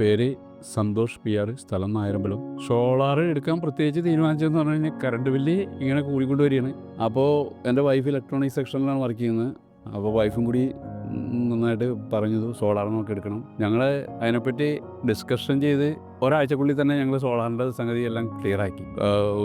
പേര് സന്തോഷ് PR, സ്ഥലം Nayarambalam. Solar എടുക്കാൻ പ്രത്യേകിച്ച് തീരുമാനിച്ചതെന്ന് പറഞ്ഞു കഴിഞ്ഞാൽ കറണ്ട് ബില്ല് ഇങ്ങനെ കൂടിക്കൊണ്ട് വരികയാണ്. അപ്പോൾ എൻ്റെ വൈഫ് ഇലക്ട്രോണിക് സെക്ഷനിലാണ് വർക്ക് ചെയ്യുന്നത്. അപ്പോൾ വൈഫും കൂടി നന്നായിട്ട് പറഞ്ഞത് സോളാർ നമുക്ക് എടുക്കണം. ഞങ്ങൾ അതിനെപ്പറ്റി ഡിസ്കഷൻ ചെയ്ത് ഒരാഴ്ചക്കുള്ളിൽ തന്നെ ഞങ്ങൾ സോളാറിൻ്റെ സംഗതി എല്ലാം ക്ലിയറാക്കി.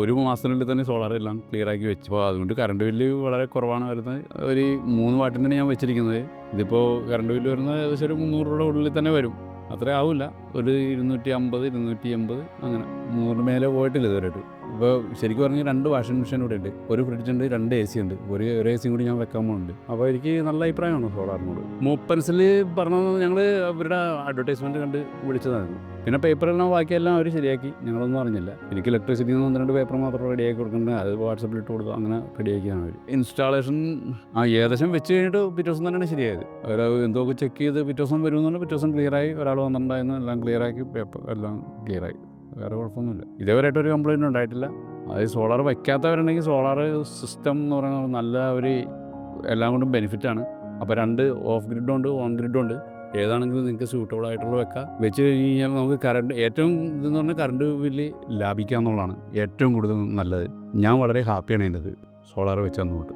ഒരു മാസത്തിനുള്ളിൽ തന്നെ സോളാർ എല്ലാം ക്ലിയറാക്കി വെച്ചു. അപ്പോൾ അതുകൊണ്ട് കറണ്ട് ബില്ല് വളരെ കുറവാണ് വരുന്നത്. ഒരു 3 വാട്ടിനാണ് ഞാൻ വെച്ചിരിക്കുന്നത്. ഇതിപ്പോൾ കറണ്ട് ബില്ല് വരുന്നത് ഏകദേശം ഒരു 300 രൂപയുടെ ഉള്ളിൽ തന്നെ വരും. അത്ര ആവില്ല, ഒരു 250, 280 അങ്ങനെ 300 മേലെ പോയിട്ടില്ല ഇതുവരെയായിട്ട്. ഇപ്പോൾ ശരിക്കും പറഞ്ഞാൽ 2 വാഷിംഗ് മെഷീൻ ഇവിടെ ഉണ്ട്, ഒരു ഫ്രിഡ്ജുണ്ട്, 2 AC ഉണ്ട്, ഒരു AC കൂടി ഞാൻ വെക്കാൻ പോകുന്നുണ്ട്. അപ്പോൾ എനിക്ക് നല്ല അഭിപ്രായമാണ് സോളാറിനോട്. മൂപ്പൻസിൽ പറഞ്ഞത് ഞങ്ങൾ അവരുടെ അഡ്വർടൈസ്മെൻറ്റ് കണ്ട് വിളിച്ചതായിരുന്നു. പിന്നെ പേപ്പറെല്ലാം ബാക്കിയെല്ലാം അവർ ശരിയാക്കി, ഞങ്ങളൊന്നും അറിഞ്ഞില്ല. എനിക്ക് ഇലക്ട്രിസിറ്റിയിൽ നിന്ന് 1-2 പേപ്പർ മാത്രം റെഡിയാക്കി കൊടുക്കേണ്ടത്, അത് വാട്സപ്പിൽ ഇട്ട് കൊടുക്കുക, അങ്ങനെ റെഡിയാക്കിയാണ് അവർ. ഇൻസ്റ്റാളേഷൻ ഏകദേശം വെച്ച് കഴിഞ്ഞിട്ട് പിറ്റേ ദിവസം തന്നെയാണ് ശരിയായത്. അവർ എന്തൊക്കെ ചെക്ക് ചെയ്ത് പിറ്റേ ദിവസം വരുമെന്നുണ്ട്. പിറ്റേ ദിവസം ക്ലിയറായി, ഒരാൾ വന്നിട്ടുണ്ടായിരുന്നു, എല്ലാം ക്ലിയറാക്കി, പേപ്പർ എല്ലാം ക്ലിയറായി, വേറെ കുഴപ്പമൊന്നുമില്ല. ഇതേവരെയായിട്ടൊരു കംപ്ലയിൻറ്റും ഉണ്ടായിട്ടില്ല. അത് സോളാർ വയ്ക്കാത്തവരുണ്ടെങ്കിൽ സോളാർ സിസ്റ്റം എന്ന് പറയുന്നത് നല്ല ഒരു എല്ലാം കൊണ്ടും ബെനിഫിറ്റാണ്. അപ്പോൾ 2 ഓഫ് ഗ്രിഡും ഉണ്ട്, ഓൺ ഗ്രിഡും ഉണ്ട്. ഏതാണെങ്കിലും നിങ്ങൾക്ക് സ്യൂട്ടബിൾ ആയിട്ടുള്ള വെക്കാം. വെച്ച് കഴിഞ്ഞാൽ നമുക്ക് കറണ്ട് ഏറ്റവും ഇതെന്ന് പറഞ്ഞാൽ കറണ്ട് ബില്ല് ലാഭിക്കുക എന്നുള്ളതാണ് ഏറ്റവും കൂടുതൽ നല്ലത്. ഞാൻ വളരെ ഹാപ്പിയാണ് അതിൻ്റെ സോളാർ വെച്ച് തന്നുകൊണ്ട്.